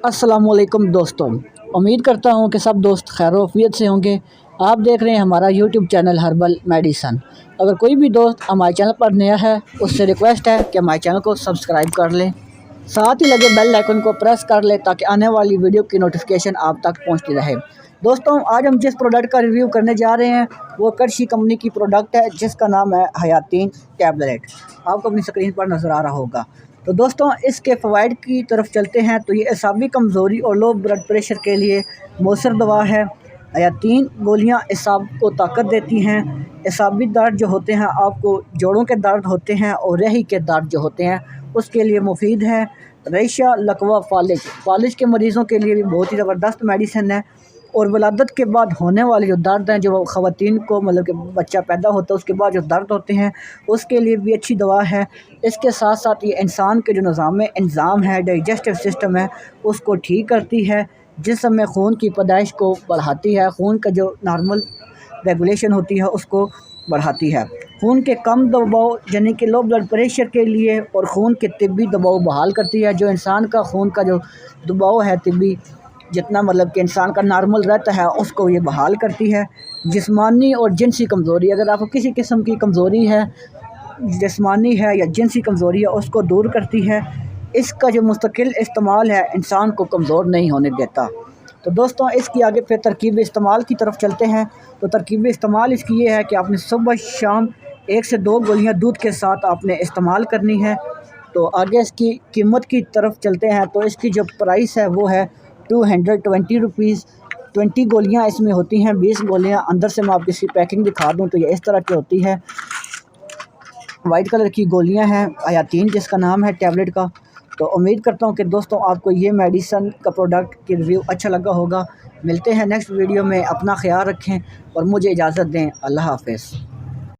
अस्सलामुअलैकुम दोस्तों, उम्मीद करता हूँ कि सब दोस्त खैर वफियत से होंगे। आप देख रहे हैं हमारा यूट्यूब चैनल हर्बल मेडिसन। अगर कोई भी दोस्त हमारे चैनल पर नया है उससे रिक्वेस्ट है कि हमारे चैनल को सब्सक्राइब कर लें, साथ ही लगे बेल आइकन को प्रेस कर लें ताकि आने वाली वीडियो की नोटिफिकेशन आप तक पहुँचती रहे। दोस्तों, आज हम जिस प्रोडक्ट का रिव्यू करने जा रहे हैं वो कर्शी कंपनी की प्रोडक्ट है जिसका नाम है हयातीन टैबलेट। आपको अपनी स्क्रीन पर नज़र आ रहा होगा। तो दोस्तों, इसके फ़वाइद की तरफ चलते हैं। तो ये असाबी कमज़ोरी और लो ब्लड प्रेशर के लिए मौसर दवा है। हयातीन गोलियां असाब को ताकत देती हैं। असाबी दर्द जो होते हैं, आपको जोड़ों के दर्द होते हैं और रही के दर्द जो होते हैं उसके लिए मुफीद है। रेशा लकवा फालिज के मरीज़ों के लिए भी बहुत ही ज़बरदस्त मेडिसिन है। और वलादत के बाद होने वाले जो दर्द हैं, जो ख़वातीन को मतलब कि बच्चा पैदा होता है उसके बाद जो दर्द होते हैं उसके लिए भी अच्छी दवा है। इसके साथ साथ ये इंसान के जो निज़ाम है, डाइजेस्टिव सिस्टम है, उसको ठीक करती है। जिस्म में खून की पैदाइश को बढ़ाती है, खून का जो नॉर्मल रेगुलेशन होती है उसको बढ़ाती है। खून के कम दबाव यानी कि लो ब्लड प्रेशर के लिए और खून के तिब्बी दबाव बहाल करती है। जो इंसान का खून का जो दबाव है तिब्बी, जितना मतलब कि इंसान का नॉर्मल रहता है उसको ये बहाल करती है। जिस्मानी और जिनसी कमज़ोरी, अगर आपको किसी किस्म की कमज़ोरी है, जिस्मानी है या जिनसी कमज़ोरी है, उसको दूर करती है। इसका जो मुस्तकिल इस्तेमाल है इंसान को कमज़ोर नहीं होने देता। तो दोस्तों, इसकी आगे फिर तरकीब इस्तेमाल की तरफ चलते हैं। तो तरकीब इस्तेमाल इसकी ये है कि आपने सुबह शाम 1 से 2 गोलियाँ दूध के साथ आपने इस्तेमाल करनी है। तो आगे इसकी कीमत की तरफ चलते हैं। तो इसकी जो प्राइस है वो है 220 रुपीज़। 20 गोलियाँ इसमें होती हैं, 20 गोलियाँ। अंदर से मैं आपको इसकी पैकिंग दिखा दूँ तो ये इस तरह की होती है। वाइट कलर की गोलियां हैं, हयातीन जिसका नाम है टैबलेट का। तो उम्मीद करता हूं कि दोस्तों आपको ये मेडिसन का प्रोडक्ट की रिव्यू अच्छा लगा होगा। मिलते हैं नेक्स्ट वीडियो में। अपना ख्याल रखें और मुझे इजाज़त दें। अल्लाह हाफ़िज़।